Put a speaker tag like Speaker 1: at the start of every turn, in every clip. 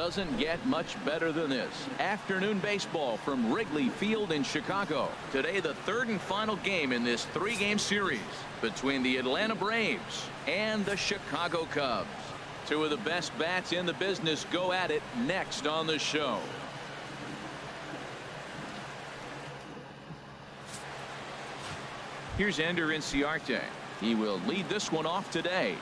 Speaker 1: doesn't get much better than this. Afternoon baseball from Wrigley Field in Chicago. Today, the third and final game in this three-game series between the Atlanta Braves and the Chicago Cubs. Two of the best bats in the business go at it next on the show. Here's Ender Inciarte. He will lead this one off today.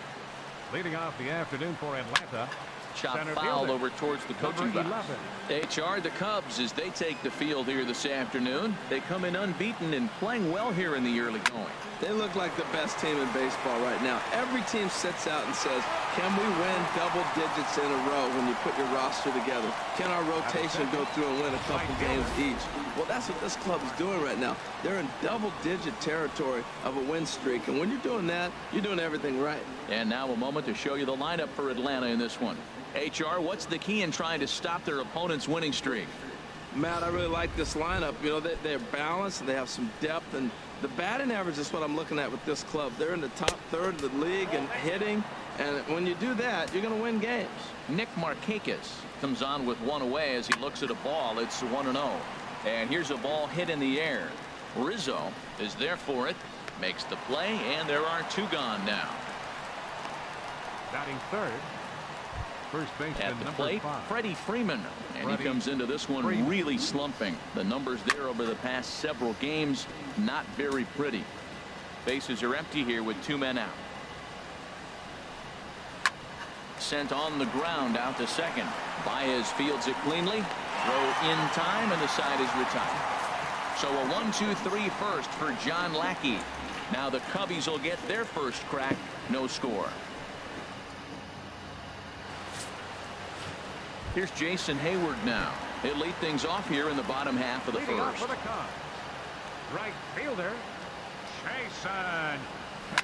Speaker 2: Leading off the afternoon for Atlanta.
Speaker 1: Chop foul over towards the coaching box. HR, the Cubs, as they take the field here this afternoon. They come in unbeaten and playing well here in the early going.
Speaker 3: They look like the best team in baseball right now. Every team sits out and says, can we win double digits in a row when you put your roster together? Can our rotation go through and win a couple games each? Well, that's what this club is doing right now. They're in double-digit territory of a win streak. And when you're doing that, you're doing everything right. And now a moment to show you the lineup for Atlanta in this one. HR, what's the key in trying to stop their opponent's winning streak? Matt, I really like this lineup. You know, they're balanced and they have some depth. And the batting average is what I'm looking at with this club. They're in the top third of the league in hitting. And when you do that, you're going to win games.
Speaker 1: Nick Markakis comes on with one away as he looks at a ball. It's 1-0. And here's a ball hit in the air. Rizzo is there for it. Makes the play, and there are two gone now.
Speaker 2: Batting third. First baseman
Speaker 1: at the plate,
Speaker 2: 5.
Speaker 1: Freddie Freeman. And he comes into this one really slumping. The numbers there over the past several games, not very pretty. Bases are empty here with two men out. Sent on the ground out to second. Baez fields it cleanly. Throw in time, and the side is retired. So a 1-2-3 first for John Lackey. Now the Cubbies will get their first crack. No score. Here's Jason Hayward now. He'll lead things off here in the bottom half of the first.
Speaker 2: Right fielder, Jason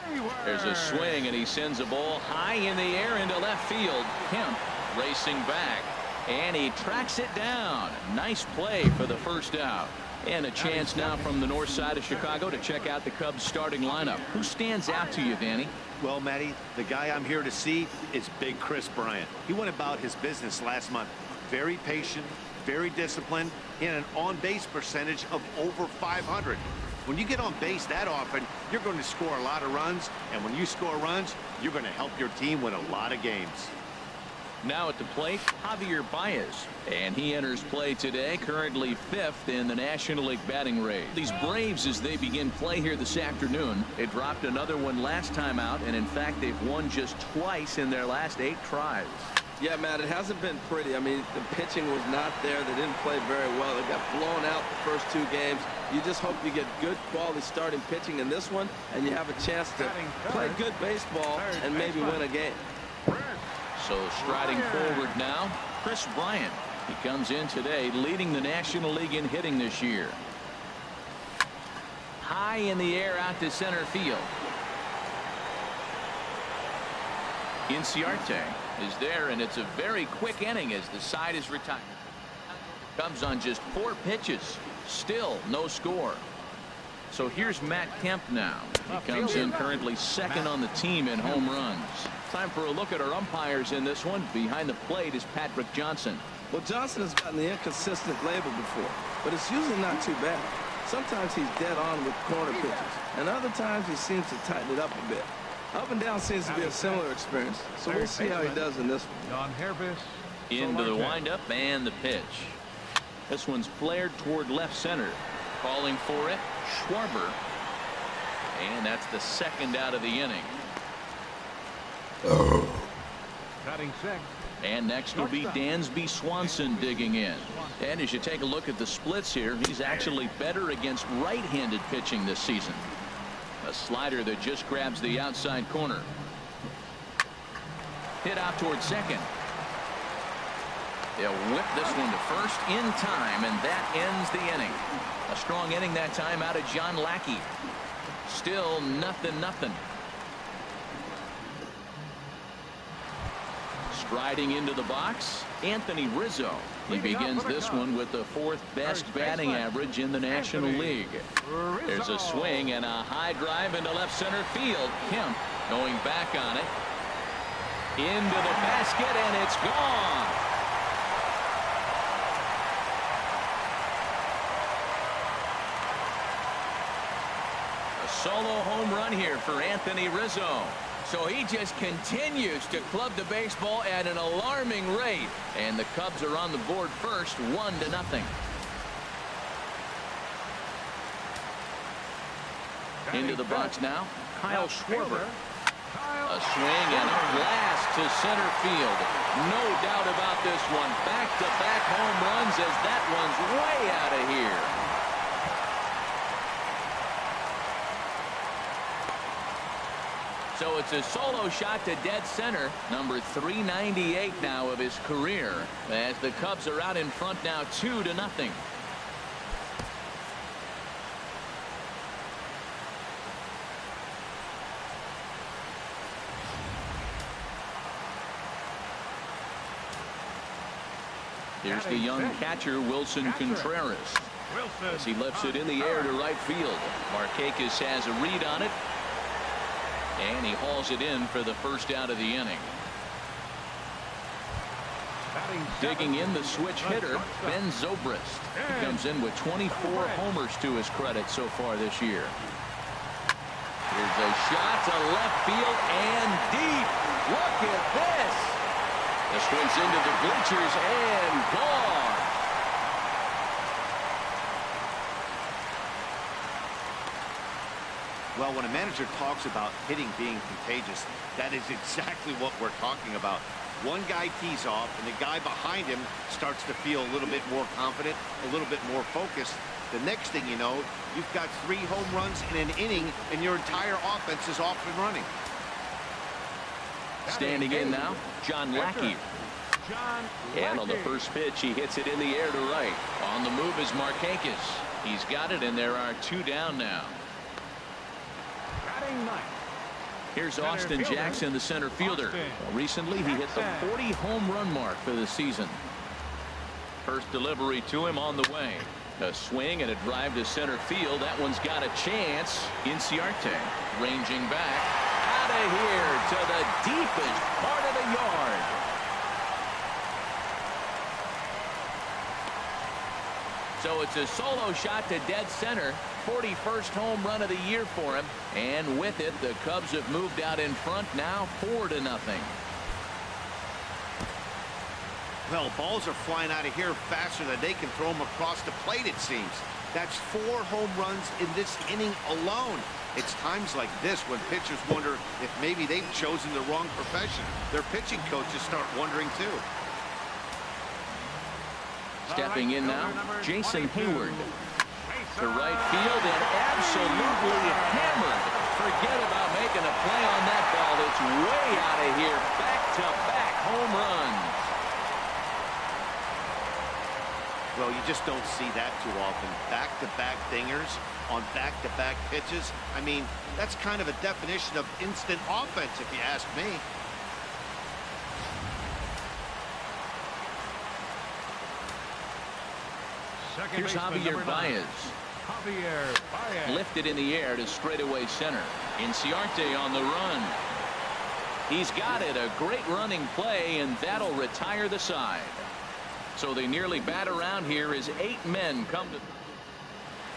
Speaker 2: Hayward.
Speaker 1: There's a swing, and he sends a ball high in the air into left field. Kemp racing back, and he tracks it down. Nice play for the first out. And a chance now from the north side of Chicago to check out the Cubs starting lineup. Who stands out to you, Danny?
Speaker 4: Well, Matty, the guy I'm here to see is Big Chris Bryant. He went about his business last month. Very patient, very disciplined, and an on-base percentage of over 500. When you get on base that often, you're going to score a lot of runs, and when you score runs, you're going to help your team win a lot of games.
Speaker 1: Now at the plate, Javier Baez, and he enters play today, currently 5th in the National League batting rate. These Braves, as they begin play here this afternoon, they dropped another one last time out, and in fact they've won just twice in their last 8 tries.
Speaker 3: Yeah, Matt, it hasn't been pretty. I mean, the pitching was not there. They didn't play very well. They got blown out the first 2 games. You just hope you get good quality starting pitching in this one, and you have a chance to play good baseball and maybe win a game.
Speaker 1: So striding forward now, Chris Bryant. He comes in today leading the National League in hitting this year. High in the air out to center field. Inciarte is there, and it's a very quick inning as the side is retired. Comes on just 4 pitches. Still no score. So here's Matt Kemp now. He comes in currently 2nd on the team in home runs. Time for a look at our umpires in this one. Behind the plate is Patrick Johnson.
Speaker 3: Well, Johnson has gotten the inconsistent label before, but it's usually not too bad. Sometimes he's dead on with corner pitches, and other times he seems to tighten it up a bit. Up and down seems to be a similar experience, so we'll see how he does in this one.
Speaker 1: Into the windup and the pitch. This one's flared toward left center. Calling for it, Schwarber. And that's the 2nd out of the inning.
Speaker 2: Batting 6.
Speaker 1: And next will be Dansby Swanson digging in. And as you take a look at the splits here, he's actually better against right-handed pitching this season. A slider that just grabs the outside corner. Hit out toward second. They'll whip this one to first in time, and that ends the inning. A strong inning that time out of John Lackey. Still nothing. Striding into the box, Anthony Rizzo. He begins this one with the 4th best batting average in the National League. There's a swing and a high drive into left center field. Kemp going back on it. Into the basket, and it's gone. A solo home run here for Anthony Rizzo. So he just continues to club the baseball at an alarming rate. And the Cubs are on the board first, 1-0. Into the box now, Kyle Schwarber. A swing and a blast to center field. No doubt about this one. Back-to-back home runs as that one's way out of here. So it's a solo shot to dead center, number 398 now of his career, as the Cubs are out in front now 2-0. Here's the young catcher, Wilson Contreras, as he lifts it in the air to right field. Markakis has a read on it, and he hauls it in for the first out of the inning. Digging in, the switch hitter, Ben Zobrist. He comes in with 24 homers to his credit so far this year. Here's a shot to left field and deep. Look at this. This one's into the bleachers and gone.
Speaker 4: Well, when a manager talks about hitting being contagious, that is exactly what we're talking about. One guy tees off, and the guy behind him starts to feel a little bit more confident, a little bit more focused. The next thing you know, you've got 3 home runs in an inning, and your entire offense is off and running.
Speaker 1: Standing in now, John Lackey. And on the first pitch, he hits it in the air to right. On the move is Markakis. He's got it, and there are 2 down now. Here's Austin Jackson, the center fielder. Recently, he hit the 40 home run mark for the season. First delivery to him on the way. A swing and a drive to center field. That one's got a chance. Inciarte ranging back out of here to the deepest part of the yard. So it's a solo shot to dead center. 41st home run of the year for him. And with it, the Cubs have moved out in front now 4-0.
Speaker 4: Well, balls are flying out of here faster than they can throw them across the plate, it seems. That's 4 home runs in this inning alone. It's times like this when pitchers wonder if maybe they've chosen the wrong profession. Their pitching coaches start wondering, too.
Speaker 1: Stepping in now, Jason Hayward. To right field and absolutely hammered. Forget about making a play on that ball. It's way out of here. Back-to-back home runs.
Speaker 4: Well, you just don't see that too often. Back-to-back dingers on back-to-back pitches. I mean, that's kind of a definition of instant offense, if you ask me.
Speaker 1: Here's Javier Baez. Lifted in the air to straightaway center. Inciarte on the run. He's got it. A great running play, and that'll retire the side. So they nearly bat around here as 8 men come to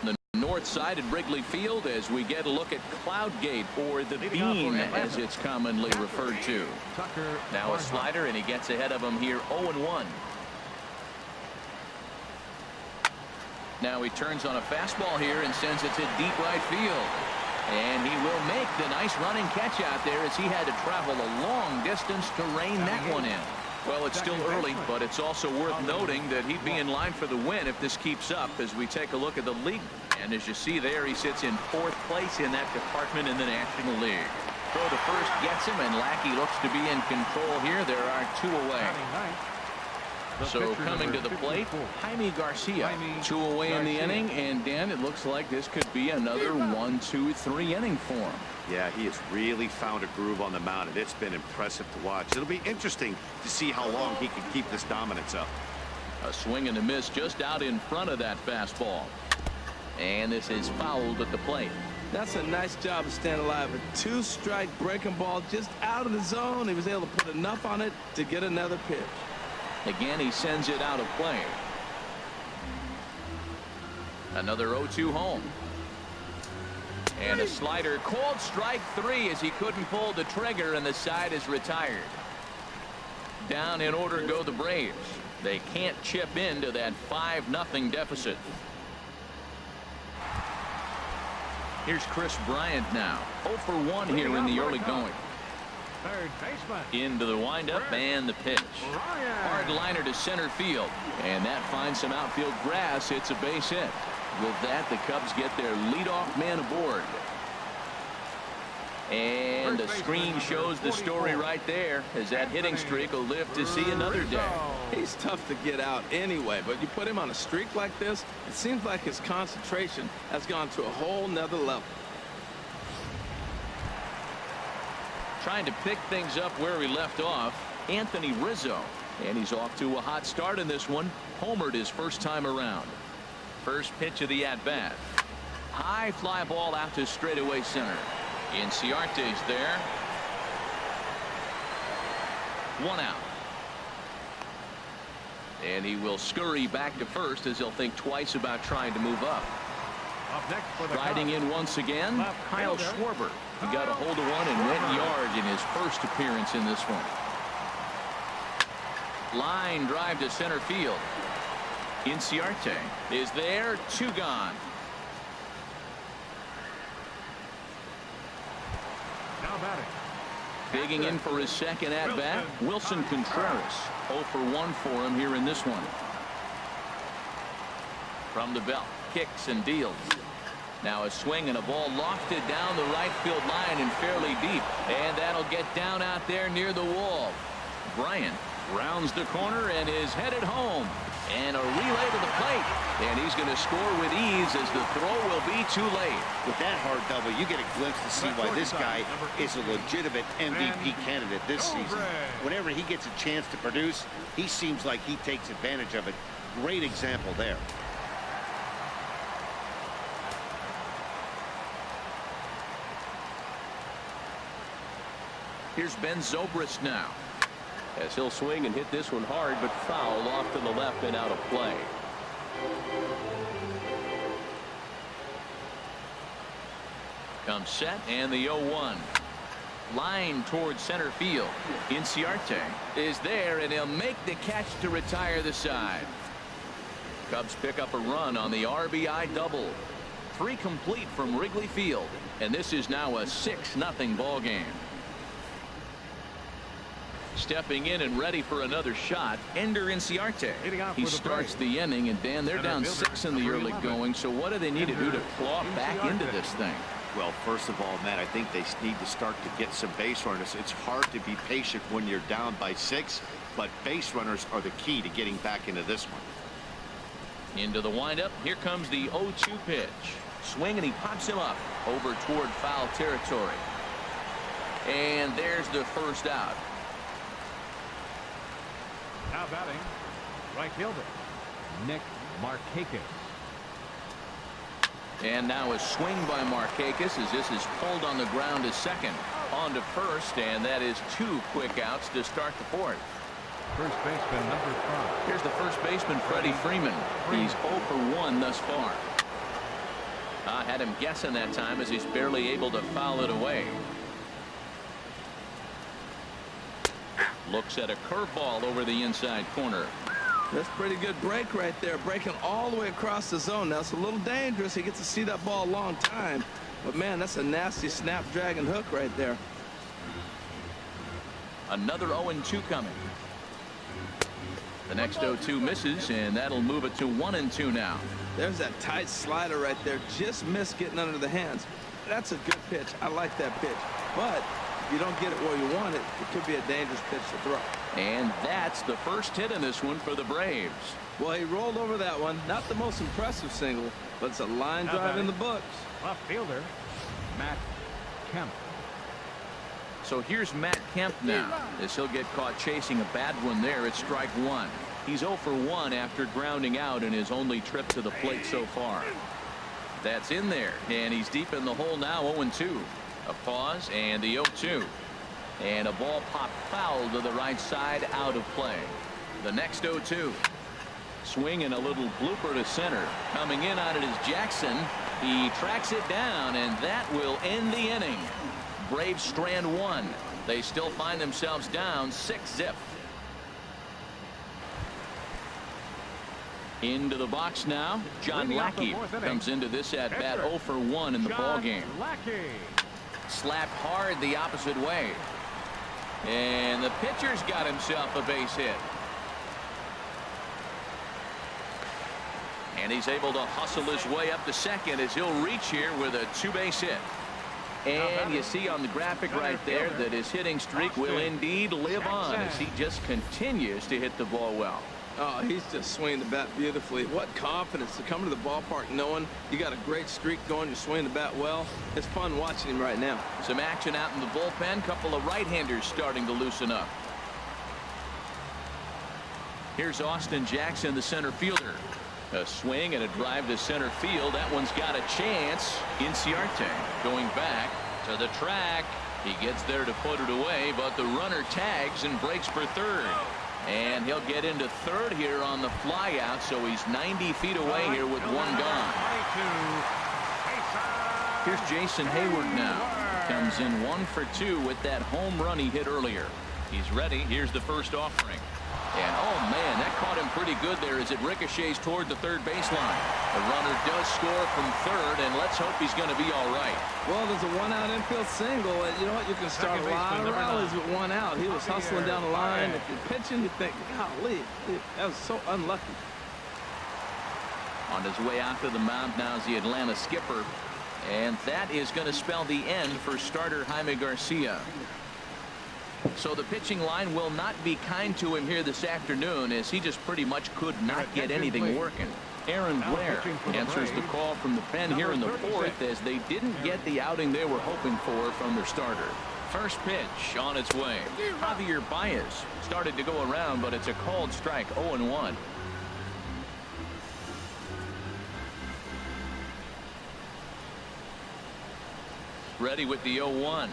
Speaker 1: the north side at Wrigley Field as we get a look at Cloudgate, or the Bean as it's commonly referred to. Now a slider, and he gets ahead of him here 0-1. Now he turns on a fastball here and sends it to deep right field. And he will make the nice running catch out there as he had to travel a long distance to rein that one in. Well, it's still early, but it's also worth noting that he'd be in line for the win if this keeps up as we take a look at the league. And as you see there, he sits in 4th place in that department in the National League. Throw to first gets him, and Lackey looks to be in control here. There are 2 away. So coming to the plate, Jaime Garcia. 2 away in the inning, and Dan, it looks like this could be another 1, 2, 3 inning for him.
Speaker 4: Yeah, he has really found a groove on the mound, and it's been impressive to watch. It'll be interesting to see how long he can keep this dominance up.
Speaker 1: A swing and a miss just out in front of that fastball. And this is fouled at the plate.
Speaker 3: That's a nice job of staying alive. A 2-strike breaking ball just out of the zone. He was able to put enough on it to get another pitch.
Speaker 1: Again, he sends it out of play. Another 0-2 home. And a slider, called strike 3 as he couldn't pull the trigger, and the side is retired. Down in order go the Braves. They can't chip into that 5-0 deficit. Here's Chris Bryant now. 0 for 1 here in the early going.
Speaker 2: Third baseman.
Speaker 1: Into the windup and the pitch. Hard liner to center field. And that finds some outfield grass. It's a base hit. With that, the Cubs get their leadoff man aboard. And the screen shows the story right there, as that hitting streak will live to see another day.
Speaker 3: He's tough to get out anyway, but you put him on a streak like this, it seems like his concentration has gone to a whole nother level.
Speaker 1: Trying to pick things up where he left off, Anthony Rizzo. And he's off to a hot start in this one. Homered his first time around. First pitch of the at-bat. High fly ball out to straightaway center. Inciarte's there. 1 out. And he will scurry back to first as he'll think twice about trying to move up.
Speaker 2: Up next for the
Speaker 1: Riding
Speaker 2: Cubs.
Speaker 1: in once again, Kyle Schwarber. He got a hold of one and went yard in his first appearance in this one. Line drive to center field. Inciarte is there. 2 gone.
Speaker 2: Now batting.
Speaker 1: Digging in for his second at-bat, Wilson Contreras. 0 for 1 for him here in this one. From the belt, kicks and deals. Now a swing and a ball lofted down the right field line and fairly deep. And that'll get down out there near the wall. Bryant rounds the corner and is headed home. And a relay to the plate. And he's going to score with ease as the throw will be too late.
Speaker 4: With that hard double, you get a glimpse to see why this guy is a legitimate MVP candidate this season. Whenever he gets a chance to produce, he seems like he takes advantage of it. Great example there.
Speaker 1: Here's Ben Zobrist now, as he'll swing and hit this one hard, but foul off to the left and out of play. Comes set and the 0-1. Line towards center field. Inciarte is there, and he'll make the catch to retire the side. Cubs pick up a run on the RBI double. 3 complete from Wrigley Field, and this is now a 6-0 ball game. Stepping in and ready for another shot, Ender Inciarte. He starts the inning, and Dan, they're down 6 in the early going, so what do they need to do to claw back into this thing?
Speaker 4: Well, first of all, Matt, I think they need to start to get some base runners. It's hard to be patient when you're down by 6, but base runners are the key to getting back into this one.
Speaker 1: Into the windup. Here comes the 0-2 pitch. Swing, and he pops him up over toward foul territory. And there's the first out.
Speaker 2: Now batting, right fielder, Nick Markakis.
Speaker 1: And now a swing by Markakis as this is pulled on the ground to second. On to first, and that is 2 quick outs to start the 4th.
Speaker 2: First baseman number 5.
Speaker 1: Here's the first baseman, Freddie Freeman. He's 0 for 1 thus far. I had him guessing that time as he's barely able to foul it away. Looks at a curveball over the inside corner.
Speaker 3: That's pretty good break right there, breaking all the way across the zone. Now it's a little dangerous. He gets to see that ball a long time, but man, that's a nasty snapdragon hook right there.
Speaker 1: Another 0-2 coming. The next 0-2 misses, and that'll move it to 1-2 now.
Speaker 3: There's that tight slider right there, just missed getting under the hands. That's a good pitch. I like that pitch, but if you don't get it where you want it, it could be a dangerous pitch to throw.
Speaker 1: And that's the first hit in this one for the Braves.
Speaker 3: Well, he rolled over that one. Not the most impressive single, but it's a line drive in the books.
Speaker 2: Left fielder, Matt Kemp.
Speaker 1: So here's Matt Kemp now, as he'll get caught chasing a bad one there at strike 1. He's 0 for 1 after grounding out in his only trip to the plate so far. That's in there, and he's deep in the hole now, 0-2. A pause and the 0-2. And a ball popped foul to the right side, out of play. The next 0-2. Swing and a little blooper to center. Coming in on it is Jackson. He tracks it down, and that will end the inning. Braves strand one. They still find themselves down 6-0. Into the box now. John Lackey comes into this at bat 0 for 1 in the ball game. Slapped hard the opposite way. And the pitcher's got himself a base hit. And he's able to hustle his way up to second as he'll reach here with a 2-base hit. And you see on the graphic right there that his hitting streak will indeed live on as he just continues to hit the ball well.
Speaker 3: Oh, he's just swinging the bat beautifully. What confidence to come to the ballpark knowing you got a great streak going. You're swinging the bat well. It's fun watching him right now.
Speaker 1: Some action out in the bullpen. Couple of right-handers starting to loosen up. Here's Austin Jackson, the center fielder. A swing and a drive to center field. That one's got a chance. Inciarte going back to the track. He gets there to put it away, but the runner tags and breaks for third. And he'll get into third here on the flyout, so he's 90 feet away here with one gone. Here's Jason Hayward now. Comes in 1 for 2 with that home run he hit earlier. He's ready. Here's the first offering. And oh man, that caught him pretty good there as it ricochets toward the third baseline. The runner does score from third, and let's hope he's going to be all right.
Speaker 3: Well, there's a one-out infield single, and you know what? You can start a lot of rallies with one out. He was hustling down the line. If you're pitching, you think, golly, that was so unlucky.
Speaker 1: On his way out to the mound now is the Atlanta skipper, and that is going to spell the end for starter Jaime Garcia. So the pitching line will not be kind to him here this afternoon, as he just pretty much could not get anything working. Aaron Blair answers the call from the pen here in the fourth, as they didn't get the outing they were hoping for from their starter. First pitch on its way. Javier Baez started to go around, but it's a called strike. 0-1. Ready with the 0-1.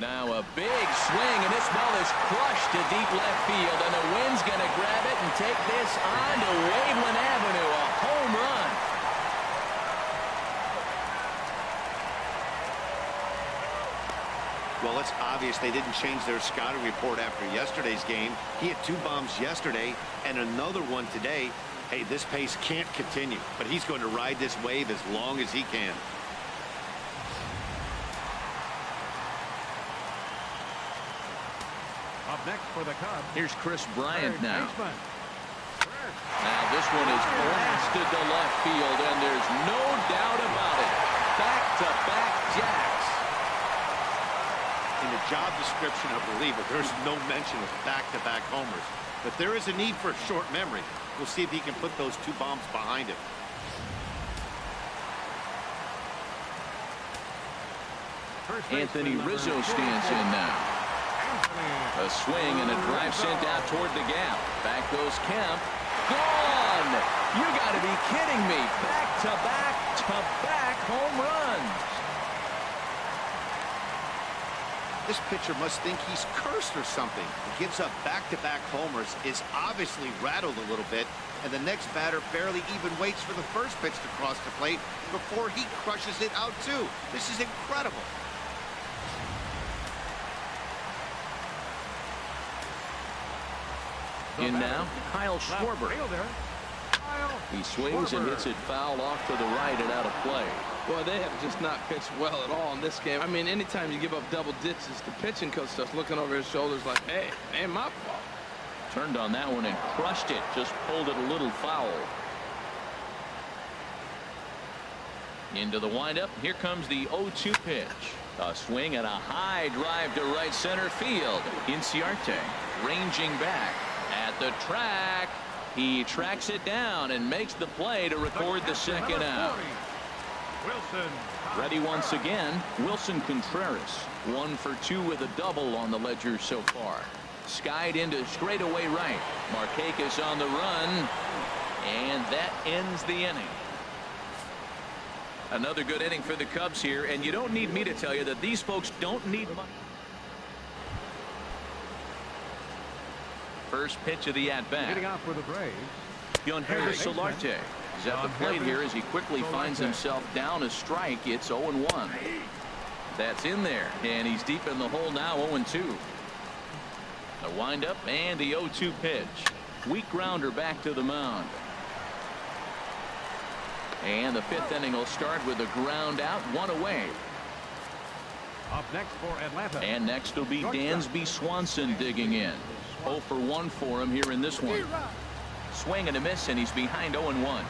Speaker 1: Now a big swing, and this ball is crushed to deep left field, and the wind's going to grab it and take this on to Waveland Avenue. A home run.
Speaker 4: Well, it's obvious they didn't change their scouting report after yesterday's game. He had 2 bombs yesterday and another one today. Hey, this pace can't continue, but he's going to ride this wave as long as he can.
Speaker 2: Up next for the Cubs.
Speaker 1: Here's Chris Bryant now. Now this one is blasted to left field, and there's no doubt about it. Back-to-back jacks.
Speaker 4: In the job description of reliever, there's no mention of back-to-back homers. But there is a need for short memory. We'll see if he can put those 2 bombs behind him.
Speaker 1: Anthony Rizzo stands in now. A swing and a drive sent out toward the gap. Back goes Kemp. Gone! You got to be kidding me. Back-to-back home runs.
Speaker 4: This pitcher must think he's cursed or something. He gives up back-to-back homers, is obviously rattled a little bit, and the next batter barely even waits for the first pitch to cross the plate before he crushes it out too. This is incredible.
Speaker 1: In now, Kyle Schwarber. He swings and hits it foul off to the right and out of play.
Speaker 3: Boy, they have just not pitched well at all in this game. I mean, anytime you give up double digits, the pitching coach starts looking over his shoulders like, hey, ain't my fault.
Speaker 1: Turned on that one and crushed it. Just pulled it a little foul. Into the windup. Here comes the 0-2 pitch. A swing and a high drive to right center field. Inciarte ranging back at the track. He tracks it down and makes the play to record the second out. Ready once again, Wilson Contreras. 1 for 2 with a double on the ledger so far. Skied into straightaway right. Markakis on the run, and that ends the inning. Another good inning for the Cubs here, and you don't need me to tell you that these folks don't need much. First pitch of the at-bat.
Speaker 2: Hitting out for the Braves.
Speaker 1: Yangervis Solarte He's at the plate here as he quickly finds himself down a strike. It's 0-1. That's in there, and he's deep in the hole now, 0-2. The windup and the 0-2 pitch. Weak grounder back to the mound. And the fifth inning will start with a ground out, one away.
Speaker 2: Up next for Atlanta.
Speaker 1: And next will be Dansby Swanson digging in. 0 for 1 for him here in this one. Swing and a miss, and he's behind 0-1.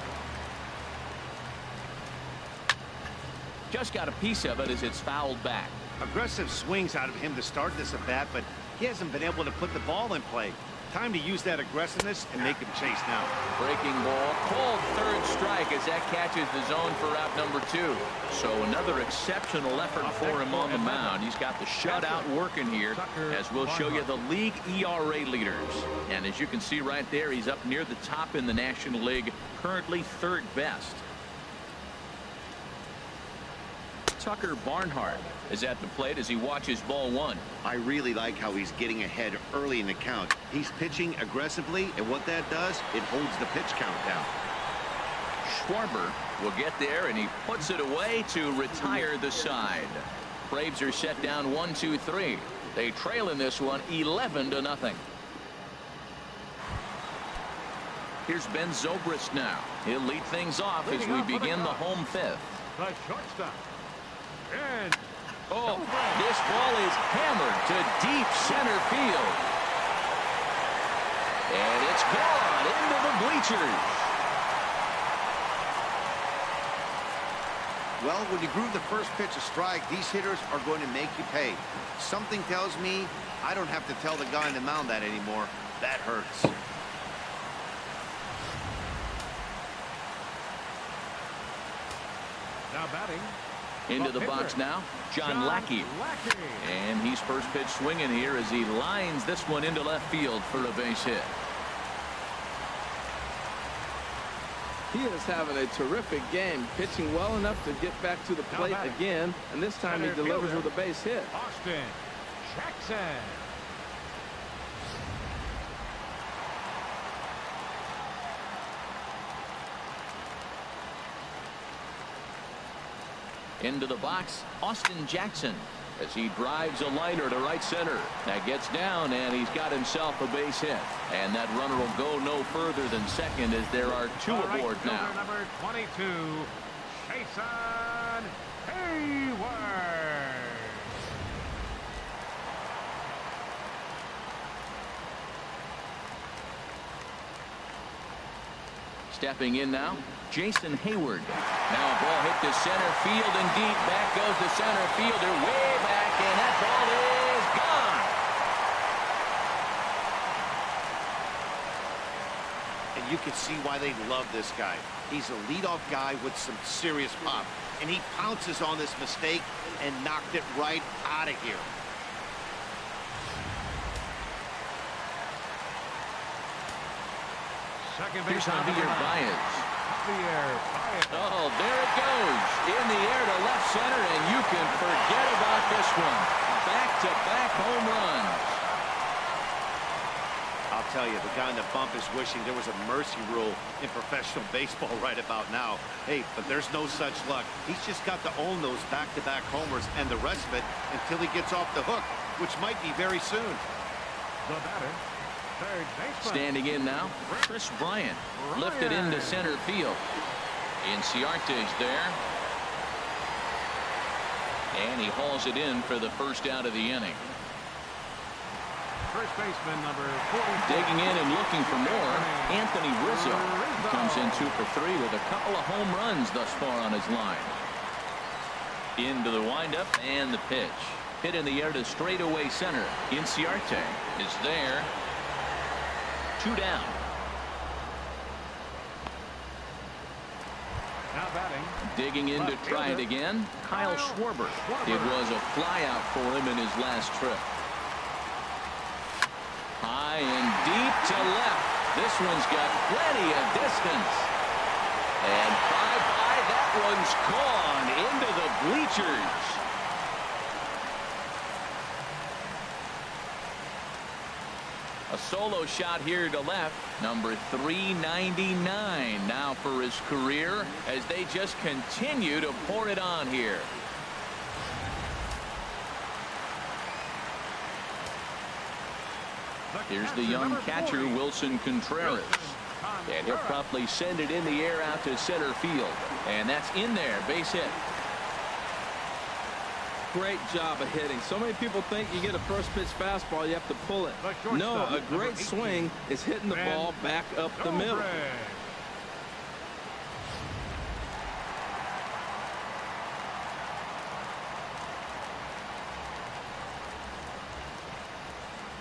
Speaker 1: Just got a piece of it as it's fouled back.
Speaker 4: Aggressive swings out of him to start this at bat, but he hasn't been able to put the ball in play. Time to use that aggressiveness and make him chase now.
Speaker 1: Breaking ball, called third strike as that catches the zone for out number 2. So another exceptional effort for him on the mound. He's got the shutout working here, as we'll show you the league ERA leaders. And as you can see right there, he's up near the top in the National League, currently third best. Tucker Barnhart is at the plate as he watches ball 1.
Speaker 4: I really like how he's getting ahead early in the count. He's pitching aggressively, and what that does, it holds the pitch count down.
Speaker 1: Schwarber will get there, and he puts it away to retire the side. Braves are set down 1-2-3. They trail in this one 11-0. Here's Ben Zobrist now. He'll lead things off as we begin the home fifth.
Speaker 2: The shortstop. And
Speaker 1: oh, this ball is hammered to deep center field. And it's gone into the bleachers.
Speaker 4: Well, when you groove the first pitch a strike, these hitters are going to make you pay. Something tells me I don't have to tell the guy on the mound that anymore. That hurts.
Speaker 2: now batting.
Speaker 1: Into the box now, John Lackey. And he's first pitch swinging here as he lines this one into left field for a base hit.
Speaker 3: He is having a terrific game, pitching well enough to get back to the plate again, and this time he delivers with a base hit.
Speaker 2: Austin Jackson.
Speaker 1: Into the box, Austin Jackson, as he drives a liner to right center. That gets down, and he's got himself a base hit. And that runner will go no further than second as there are two aboard now.
Speaker 2: Number 22, Jason Hayward.
Speaker 1: Stepping in now, Jason Hayward. Now a ball hit to center field and deep. Back goes the center fielder way back, and that ball is gone.
Speaker 4: And you can see why they love this guy. He's a leadoff guy with some serious pop, and he pounces on this mistake and knocked it right out of here.
Speaker 1: Here's Javier Baez. Oh, there it goes. In the air to left center, and you can forget about this one. Back-to-back home runs.
Speaker 4: I'll tell you, the guy in the bump is wishing there was a mercy rule in professional baseball right about now. Hey, but there's no such luck. He's just got to own those back-to-back homers and the rest of it until he gets off the hook, which might be very soon.
Speaker 2: The batter, third baseman.
Speaker 1: Standing in now, Chris Bryant. Lifted into center field. Inciarte's there. And he hauls it in for the first out of the inning.
Speaker 2: First baseman number 44.
Speaker 1: Digging in and looking for more, Anthony Rizzo. Comes in 2 for 3 with a couple of home runs thus far on his line. Into the windup and the pitch. Hit in the air to straightaway center. Inciarte is there. 2 down.
Speaker 2: Now batting.
Speaker 1: Digging in to try it again, Kyle Schwarber. It was a flyout for him in his last trip. High and deep to left. This one's got plenty of distance. And bye-bye, that one's gone into the bleachers. A solo shot here to left. Number 399 now for his career as they just continue to pour it on here. Here's the young catcher, Wilson Contreras. And he'll promptly send it in the air out to center field. And that's in there, base hit.
Speaker 3: Great job of hitting. So many people think you get a first pitch fastball, you have to pull it. No, a great swing is hitting the ball back up the middle.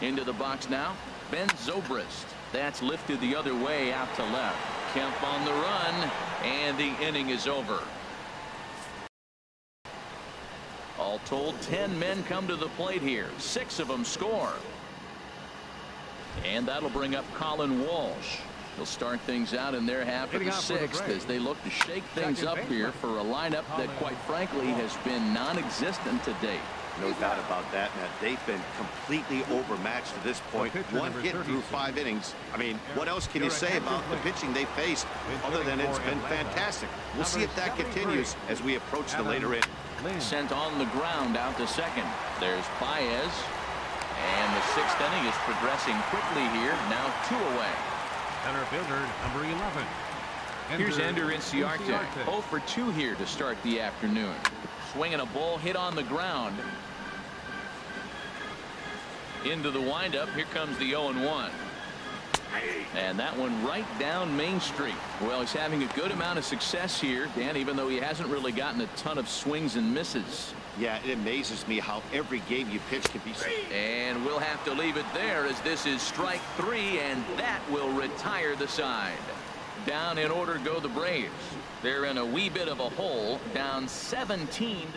Speaker 1: Into the box now, Ben Zobrist. That's lifted the other way out to left. Kemp on the run, and the inning is over. All told, 10 men come to the plate here. 6 of them score. And that'll bring up Colin Walsh. He'll start things out in their half of the 6th as they look to shake things up here for a lineup that, quite frankly, has been non-existent to date.
Speaker 4: No doubt about that, Matt. They've been completely overmatched to this point. One hit through 5 innings. I mean, what else can you say about the pitching they faced other than it's been fantastic? We'll see if that continues as we approach the later inning.
Speaker 1: Sent on the ground out to second. There's Baez. And the 6th inning is progressing quickly here. Now 2 away.
Speaker 2: Center fielder, number 11.
Speaker 1: Here's Ender Inciarte. 0 for 2 here to start the afternoon. Swinging a ball hit on the ground. Into the windup. Here comes the 0-1. And that one right down Main Street. Well, he's having a good amount of success here, Dan, even though he hasn't really gotten a ton of swings and misses.
Speaker 4: Yeah, it amazes me how every game you pitch can be.
Speaker 1: And we'll have to leave it there as this is strike 3, and that will retire the side. Down in order go the Braves. They're in a wee bit of a hole, down 17.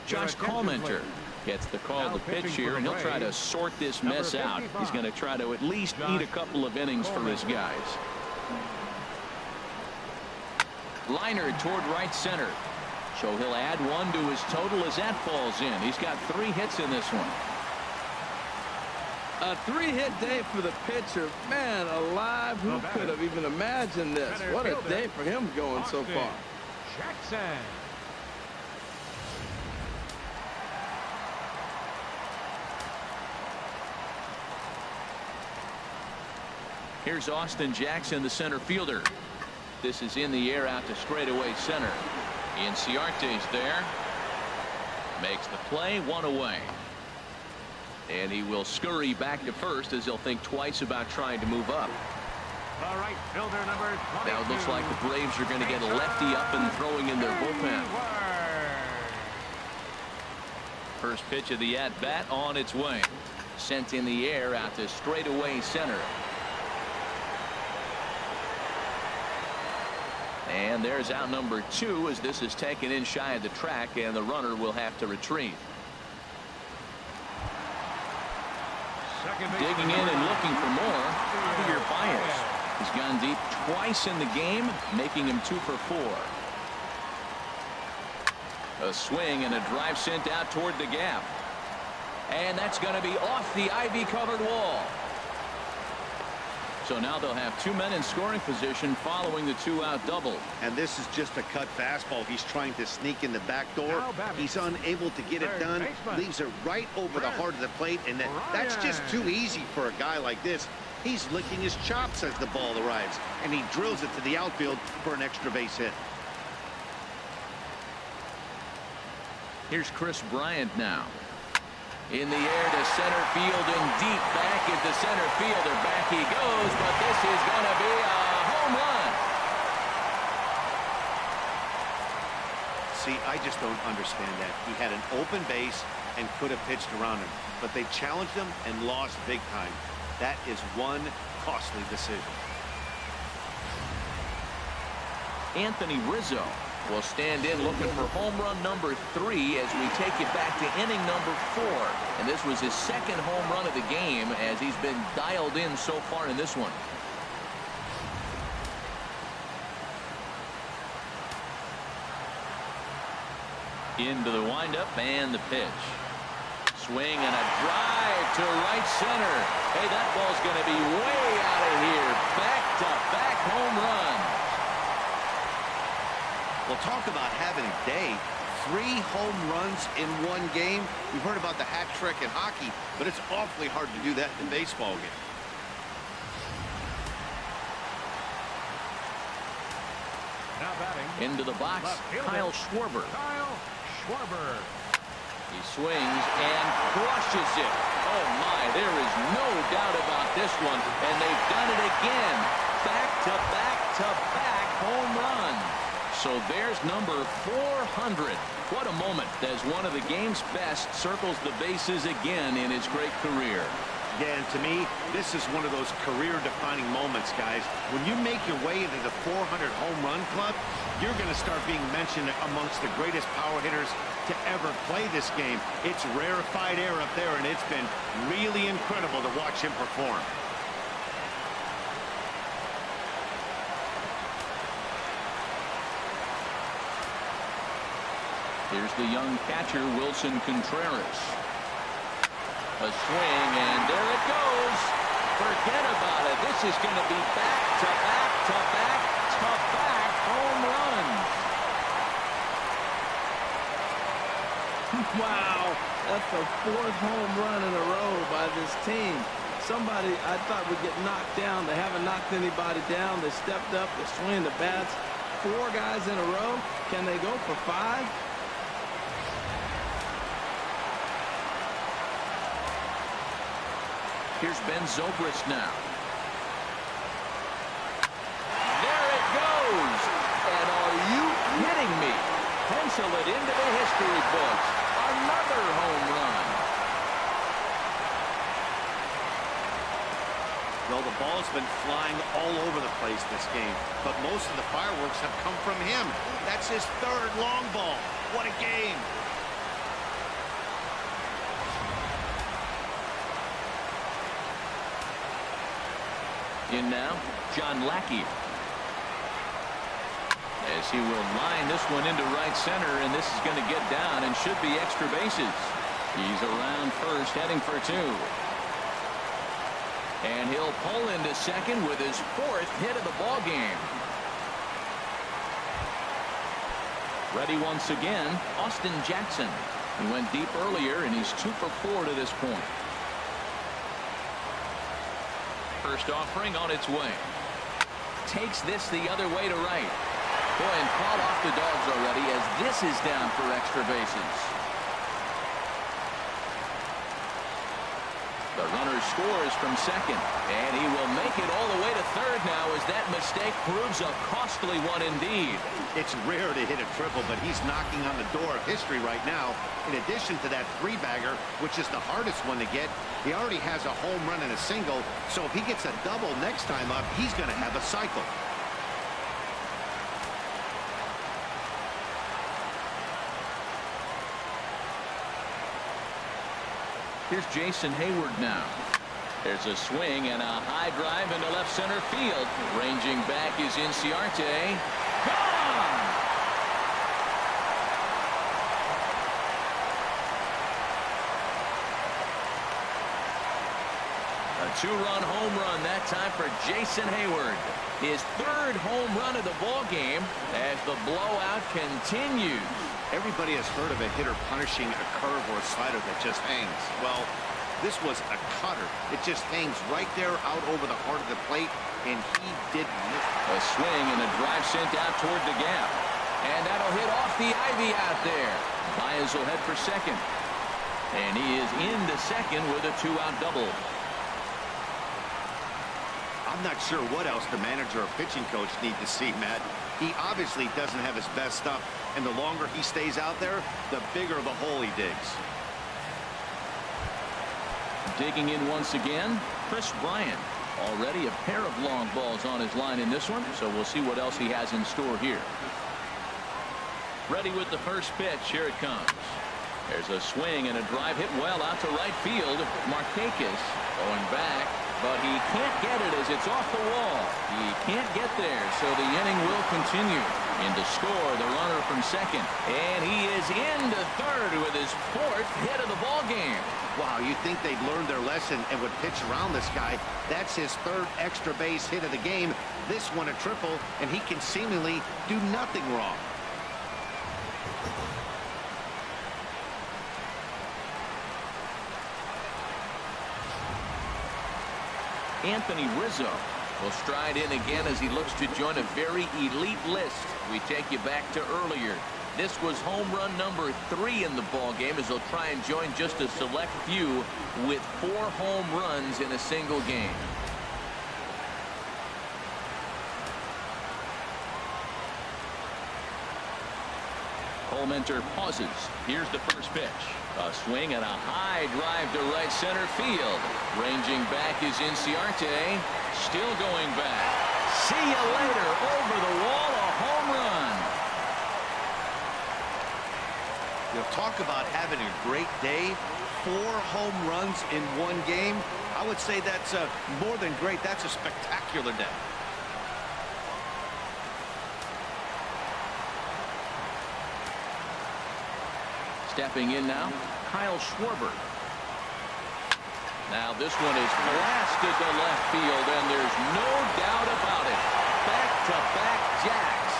Speaker 1: Josh Collmenter gets the call to pitch here, and he'll try to sort this mess out. He's going to try to at least eat a couple of innings for his guys. Liner toward right center. So he'll add 1 to his total as that falls in. He's got 3 hits in this one.
Speaker 3: A 3-hit day for the pitcher. Man alive, who could have even imagined this? What a day for him going so far.
Speaker 2: Jackson.
Speaker 1: Here's Austin Jackson, the center fielder. This is in the air out to straightaway center. Inciarte's there. Makes the play, 1 away. And he will scurry back to first as he'll think twice about trying to move up.
Speaker 2: All right, fielder number 22.
Speaker 1: Now it looks like the Braves are going to get a lefty up and throwing in their bullpen. First pitch of the at-bat on its way. Sent in the air out to straightaway center. And there's out number 2 as this is taken in shy of the track, and the runner will have to retreat. Digging in and looking for more. Javier Baez. He's gone deep twice in the game, making him 2 for 4. A swing and a drive sent out toward the gap. And that's going to be off the ivy-covered wall. So now they'll have 2 men in scoring position following the 2-out double.
Speaker 4: And this is just a cut fastball. He's trying to sneak in the back door. He's unable to get it done. Leaves it right over the heart of the plate. And that's just too easy for a guy like this. He's licking his chops as the ball arrives. And he drills it to the outfield for an extra base hit.
Speaker 1: Here's Chris Bryant now. In the air to center field and deep back into center field. And back he goes, but this is going to be a home run.
Speaker 4: See, I just don't understand that. He had an open base and could have pitched around him, but they challenged him and lost big time. That is one costly decision.
Speaker 1: Anthony Rizzo will stand in looking for home run number 3 as we take it back to inning number 4. And this was his 2nd home run of the game as he's been dialed in so far in this one. Into the windup and the pitch. swing and a drive to right center. Hey, that ball's going to be way out of here. Back-to-back home runs.
Speaker 4: Well, talk about having a day. 3 home runs in one game. We've heard about the hat trick in hockey, but it's awfully hard to do that in a baseball game.
Speaker 2: Now batting.
Speaker 1: Into the box, Kyle Schwarber.
Speaker 2: Kyle Schwarber.
Speaker 1: He swings and crushes it. Oh, my, there is no doubt about this one. And they've done it again. Back-to-back-to-back home runs. So there's number 400. What a moment as one of the game's best circles the bases again in his great career.
Speaker 4: Yeah, and to me, this is one of those career-defining moments, guys. When you make your way into the 400 home run club, you're going to start being mentioned amongst the greatest power hitters to ever play this game. It's rarefied air up there, and it's been really incredible to watch him perform.
Speaker 1: Here's the young catcher, Wilson Contreras. A swing, and there it goes. Forget about it. This is going to be back-to-back-to-back-to-back home runs.
Speaker 3: Wow, that's the 4th home run in a row by this team. Somebody I thought would get knocked down. They haven't knocked anybody down. They stepped up. They swing the bats. 4 guys in a row. Can they go for 5?
Speaker 1: Here's Ben Zobrist now. There it goes. And are you kidding me? Pencil it into the history books. Another home run.
Speaker 4: Well, the ball's been flying all over the place this game, but most of the fireworks have come from him. That's his 3rd long ball. What a game.
Speaker 1: In now, John Lackey. As he will line this one into right center, and this is going to get down and should be extra bases. He's around first, heading for 2. And he'll pull into second with his 4th hit of the ball game. Ready once again, Austin Jackson. He went deep earlier, and he's 2 for 4 to this point. First offering on its way. Takes this the other way to right. Boy, and caught off the dogs already as this is down for extra bases. The runner scores from second, and he will make it all the way to third now as that mistake proves a costly one indeed.
Speaker 4: It's rare to hit a triple, but he's knocking on the door of history right now. In addition to that 3-bagger, which is the hardest one to get, he already has a home run and a single, so if he gets a double next time up, he's going to have a cycle.
Speaker 1: Here's Jason Hayward now. There's a swing and a high drive into left center field. Ranging back is Inciarte. Gone! A 2-run home run that time for Jason Hayward. His 3rd home run of the ball game as the blowout continues.
Speaker 4: Everybody has heard of a hitter punishing a curve or a slider that just hangs. Well, this was a cutter. It just hangs right there out over the heart of the plate, and he didn't miss.
Speaker 1: A swing and a drive sent out toward the gap. And that'll hit off the ivy out there. Baez will head for second. And he is into second with a 2-out double.
Speaker 4: I'm not sure what else the manager or pitching coach need to see, Matt. He obviously doesn't have his best stuff, and the longer he stays out there, the bigger the hole he digs.
Speaker 1: Digging in once again, Chris Bryant. Already a pair of long balls on his line in this one, so we'll see what else he has in store here. Ready with the first pitch. Here it comes. There's a swing and a drive hit well out to right field. Markakis going back, but he can't get it as it's off the wall. He can't get there, so the inning will continue. In to score, the runner from second. And he is into third with his 4th hit of the ball game.
Speaker 4: Wow, you think they'd learned their lesson and would pitch around this guy. That's his 3rd extra base hit of the game. This one a triple, and he can seemingly do nothing wrong.
Speaker 1: Anthony Rizzo will stride in again as he looks to join a very elite list. We take you back to earlier. This was home run number 3 in the ball game as he'll try and join just a select few with 4 home runs in a single game. Holmenter pauses. Here's the first pitch. A swing and a high drive to right center field. Ranging back is Inciarte. Still going back. See you later. Over the wall, a home run.
Speaker 4: You'll talk about having a great day. 4 home runs in one game. I would say that's more than great. That's a spectacular day.
Speaker 1: Stepping in now, Kyle Schwarber. Now this one is blasted to left field, and there's no doubt about it. Back-to-back jacks.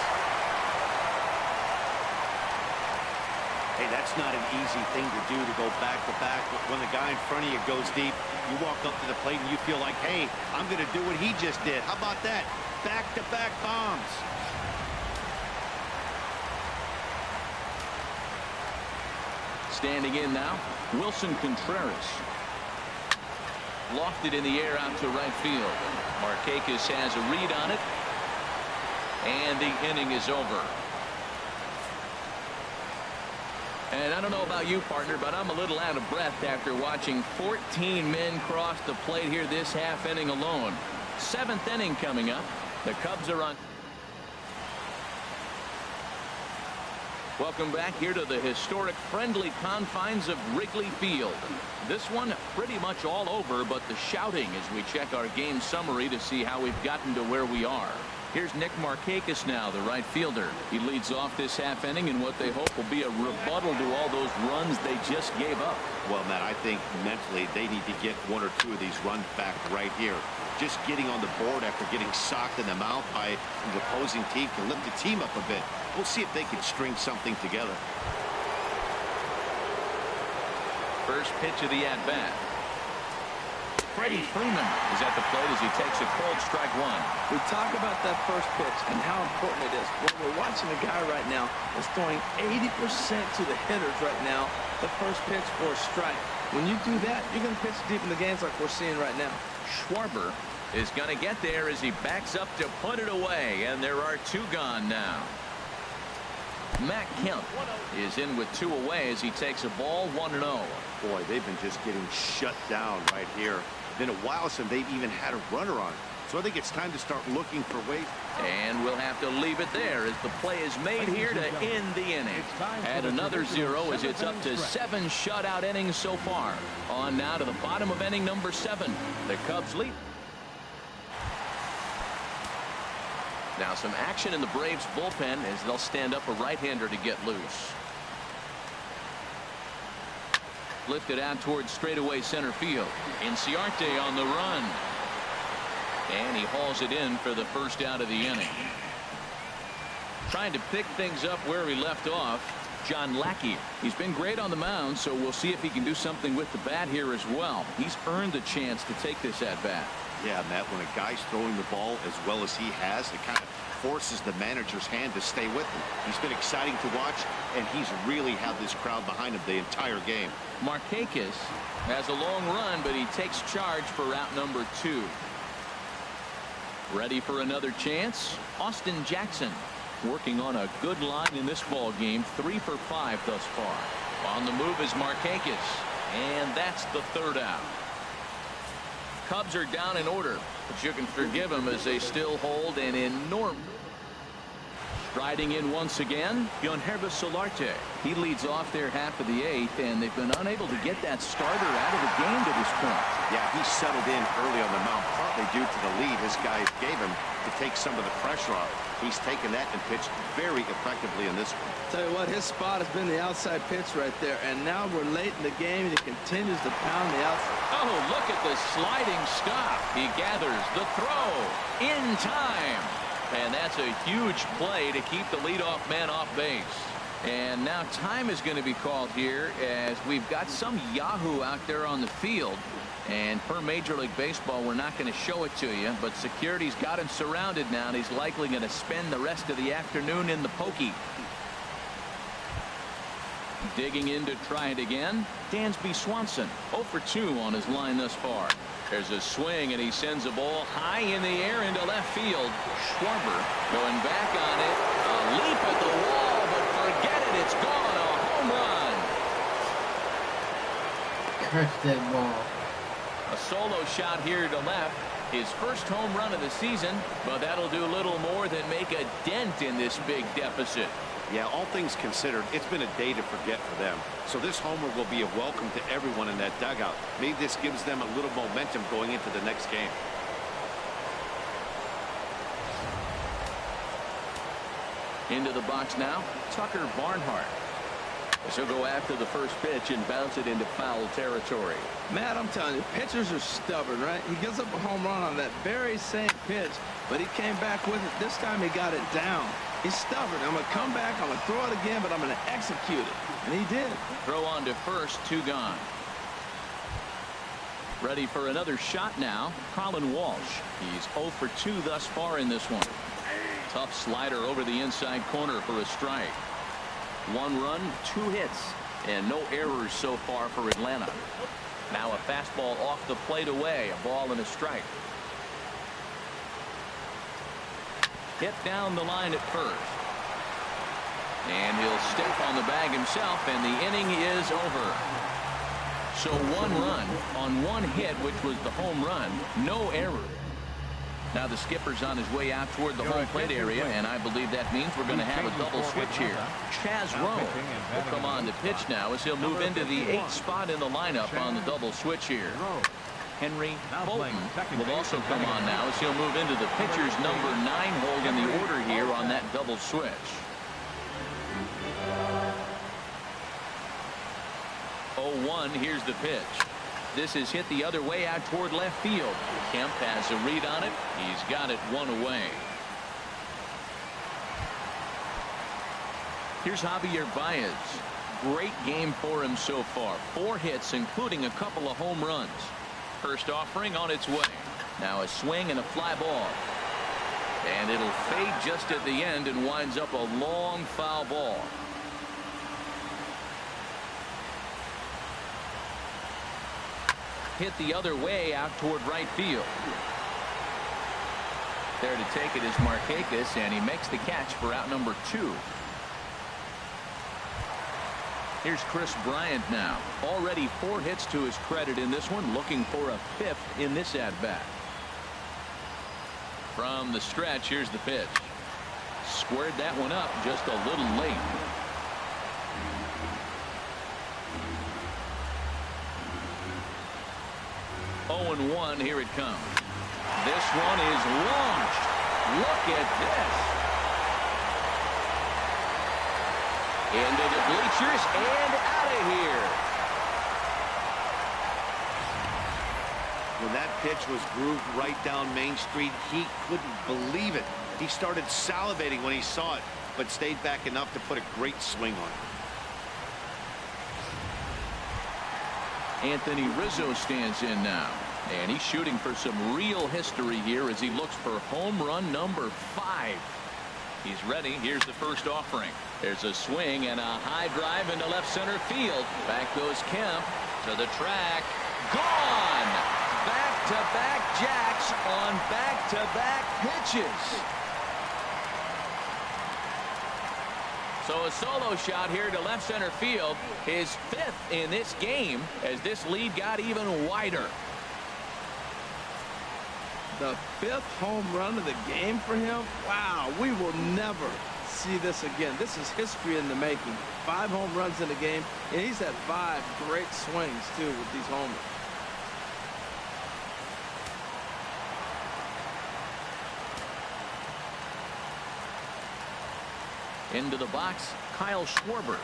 Speaker 4: Hey, that's not an easy thing to do, to go back-to-back. When the guy in front of you goes deep, you walk up to the plate and you feel like, hey, I'm going to do what he just did. How about that? Back-to-back bombs.
Speaker 1: Standing in now, Wilson Contreras. Lofted in the air out to right field. Markakis has a read on it. And the inning is over. And I don't know about you, partner, but I'm a little out of breath after watching 14 men cross the plate here this half inning alone. 7th inning coming up. The Cubs are on. Welcome back here to the historic friendly confines of Wrigley Field. This one pretty much all over, but the shouting as we check our game summary to see how we've gotten to where we are. Here's Nick Markakis now, the right fielder. He leads off this half inning in what they hope will be a rebuttal to all those runs they just gave up.
Speaker 4: Well, Matt, I think mentally they need to get 1 or 2 of these runs back right here. Just getting on the board after getting socked in the mouth by the opposing team can lift the team up a bit. We'll see if they can string something together.
Speaker 1: First pitch of the at-bat. Freddie Freeman is at the plate as he takes a cold strike 1.
Speaker 3: We talk about that first pitch and how important it is. When we're watching a guy right now that's throwing 80% to the hitters right now, the first pitch for a strike. When you do that, you're going to pitch deep in the games like we're seeing right now.
Speaker 1: Schwarber is going to get there as he backs up to put it away, and there are 2 gone now. Matt Kemp is in with 2 away as he takes a ball 1-0.
Speaker 4: Boy, they've been just getting shut down right here. Been a while since they've even had a runner on. So I think it's time to start looking for ways.
Speaker 1: And we'll have to leave it there as the play is made here to end the inning. Add another 0 as it's up to 7 shutout innings so far. On now to the bottom of inning number 7. The Cubs lead. Now some action in the Braves bullpen as they'll stand up a right-hander to get loose. Lifted out towards straightaway center field. Inciarte on the run. And he hauls it in for the first out of the inning. Trying to pick things up where he left off, John Lackey. He's been great on the mound, so we'll see if he can do something with the bat here as well. He's earned the chance to take this at bat.
Speaker 4: Yeah, Matt, when a guy's throwing the ball as well as he has, it kind of forces the manager's hand to stay with him. He's been exciting to watch, and he's really had this crowd behind him the entire game.
Speaker 1: Markakis has a long run, but he takes charge for out number 2. Ready for another chance? Austin Jackson working on a good line in this ball game. 3 for 5 thus far. On the move is Markakis, and that's the 3rd out. Cubs are down in order, but you can forgive them as they still hold an enormous. Striding in once again, Solarte. He leads off their half of the 8th, and they've been unable to get that starter out of the game to this point.
Speaker 4: Yeah, he settled in early on the mound, partly due to the lead his guys gave him to take some of the pressure off. He's taken that and pitched very effectively in this one.
Speaker 3: Tell you what, his spot has been the outside pitch right there, and now we're late in the game, and he continues to pound the outside.
Speaker 1: Oh, look at the sliding stop. He gathers the throw in time. And that's a huge play to keep the leadoff man off base. And now time is going to be called here as we've got some Yahoo out there on the field. And per Major League Baseball, we're not going to show it to you, but security's got him surrounded now, and he's likely going to spend the rest of the afternoon in the pokey. Digging in to try it again, Dansby Swanson, 0 for 2 on his line thus far. There's a swing, and he sends a ball high in the air into left field. Schwarber going back on it. A leap at the wall, but forget it. It's gone. A home run.
Speaker 5: Curse that ball.
Speaker 1: A solo shot here to left. His first home run of the season, but that'll do little more than make a dent in this big deficit.
Speaker 4: Yeah, all things considered, it's been a day to forget for them. So this homer will be a welcome to everyone in that dugout. Maybe this gives them a little momentum going into the next game.
Speaker 1: Into the box now, Tucker Barnhart. He'll go after the first pitch and bounce it into foul territory.
Speaker 3: Matt, I'm telling you, pitchers are stubborn, right? He gives up a home run on that very same pitch, but he came back with it. This time he got it down. He's stubborn. I'm going to come back, I'm going to throw it again, but I'm going to execute it. And he did.
Speaker 1: Throw on to first, 2 gone. Ready for another shot now, Colin Walsh. He's 0 for 2 thus far in this one. Tough slider over the inside corner for a strike. 1 run, 2 hits, and no errors so far for Atlanta. Now a fastball off the plate away, a ball and a strike. Hit down the line at first. And he'll step on the bag himself, and the inning is over. So 1 run on 1 hit, which was the home run, no error. Now the skipper's on his way out toward the home plate area, and I believe that means we're going to have a double switch here. Chaz Rowe will come on to pitch now as he'll move into the 8th spot in the lineup on the double switch here. Henry Bolton will also come on now as he'll move into the pitcher's number 9 hold in the order here on that double switch. 0-1, here's the pitch. This is hit the other way out toward left field. Kemp has a read on it. He's got it 1 away. Here's Javier Baez. Great game for him so far. 4 hits, including a couple of home runs. First offering on its way. Now a swing and a fly ball. And it'll fade just at the end and winds up a long foul ball. Hit the other way out toward right field. There to take it is Markakis, and he makes the catch for out number 2. Here's Chris Bryant now. Already 4 hits to his credit in this one, looking for a 5th in this at-bat. From the stretch, here's the pitch. Squared that one up just a little late. Oh, and 1, here it comes. This one is launched. Look at this. Into the bleachers and out of here.
Speaker 4: When that pitch was grooved right down Main Street, he couldn't believe it. He started salivating when he saw it, but stayed back enough to put a great swing on it.
Speaker 1: Anthony Rizzo stands in now, and he's shooting for some real history here as he looks for home run number 5. He's ready. Here's the first offering. There's a swing and a high drive into left center field. Back goes Kemp to the track. Gone! Back-to-back jacks on back-to-back pitches. So a solo shot here to left center field, his 5th in this game as this lead got even wider.
Speaker 3: The 5th home run of the game for him? Wow, we will never see this again. This is history in the making. 5 home runs in a game, and he's had 5 great swings, too, with these homers.
Speaker 1: Into the box, Kyle Schwarber.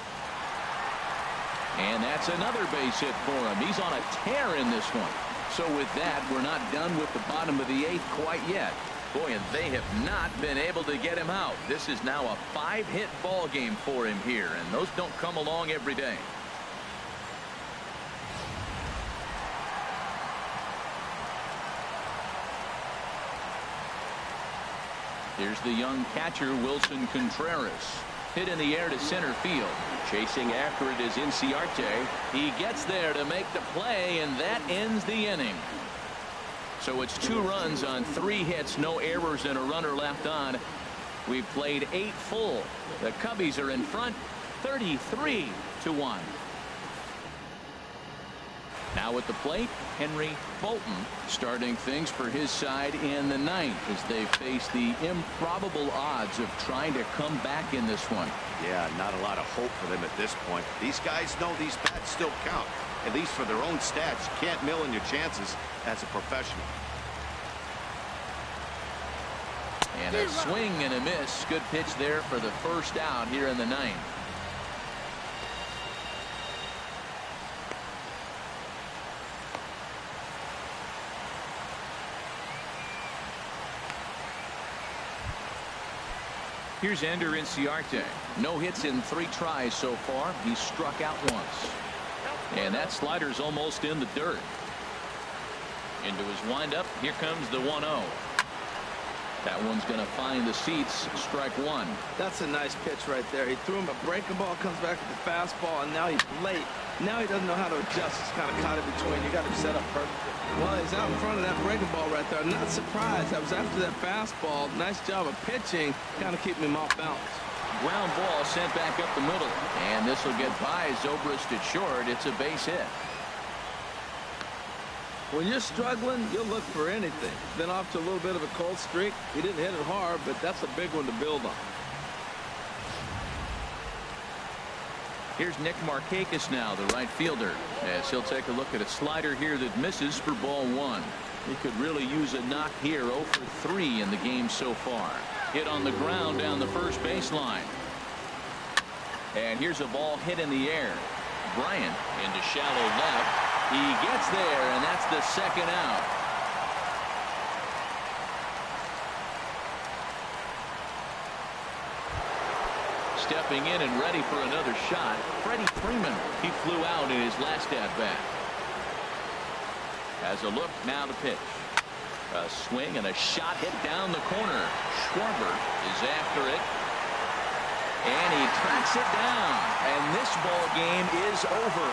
Speaker 1: And that's another base hit for him. He's on a tear in this one. So with that, we're not done with the bottom of the 8th quite yet. Boy, and they have not been able to get him out. This is now a 5-hit ball game for him here, and those don't come along every day. Here's the young catcher, Wilson Contreras. Hit in the air to center field. Chasing after it is Inciarte. He gets there to make the play, and that ends the inning. So it's 2 runs on 3 hits, no errors, and a runner left on. We've played 8 full. The Cubbies are in front, 33-1. Now at the plate, Henry Bolton starting things for his side in the 9th as they face the improbable odds of trying to come back in this one.
Speaker 4: Yeah, not a lot of hope for them at this point. These guys know these bats still count, at least for their own stats. You can't mill in your chances as a professional.
Speaker 1: And a swing and a miss. Good pitch there for the first out here in the 9th. Here's Ender Inciarte. No hits in 3 tries so far. He's struck out once. And that slider's almost in the dirt. Into his windup. Here comes the 1-0. That one's going to find the seats. Strike 1.
Speaker 3: That's a nice pitch right there. He threw him a breaking ball, comes back with the fastball, and now he's late. Now he doesn't know how to adjust. He's kind of caught in between. You got him set up perfectly. Well, he's out in front of that breaking ball right there. I'm not surprised. That was after that fastball. Nice job of pitching, kind of keeping him off balance.
Speaker 1: Ground ball sent back up the middle. And this will get by Zobrist at short. It's a base hit.
Speaker 3: When you're struggling, you'll look for anything. Been off to a little bit of a cold streak. He didn't hit it hard, but that's a big one to build on.
Speaker 1: Here's Nick Markakis now, the right fielder, as he'll take a look at a slider here that misses for ball 1. He could really use a knock here. 0 for 3 in the game so far. Hit on the ground down the first baseline. And here's a ball hit in the air. Bryant into shallow left. He gets there, and that's the second out. Stepping in and ready for another shot, Freddie Freeman. He flew out in his last at-bat. Has a look, now the pitch. A swing and a shot hit down the corner. Schwarber is after it. And he tracks it down. And this ball game is over.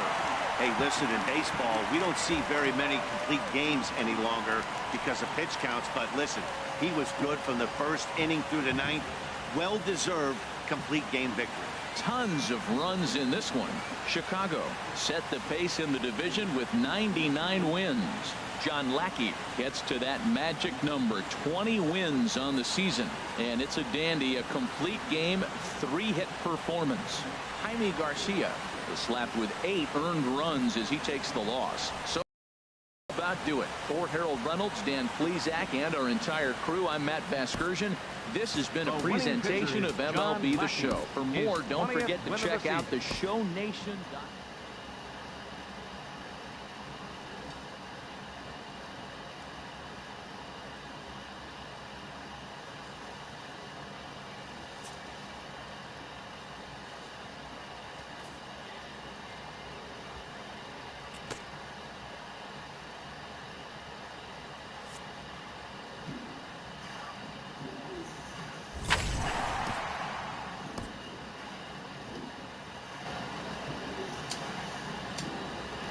Speaker 4: Hey, listen, in baseball, we don't see very many complete games any longer because of pitch counts. But listen, he was good from the first inning through the 9th. Well-deserved complete game victory.
Speaker 1: Tons of runs in this one. Chicago set the pace in the division with 99 wins. John Lackey gets to that magic number, 20 wins on the season. And it's a dandy, a complete game, 3-hit performance. Jaime Garcia is slapped with 8 earned runs as he takes the loss. So about do it. For Harold Reynolds, Dan Plesac, and our entire crew, I'm Matt Vasgersian. This has been a presentation of MLB The Show. For more, don't forget to check out theshownation.com.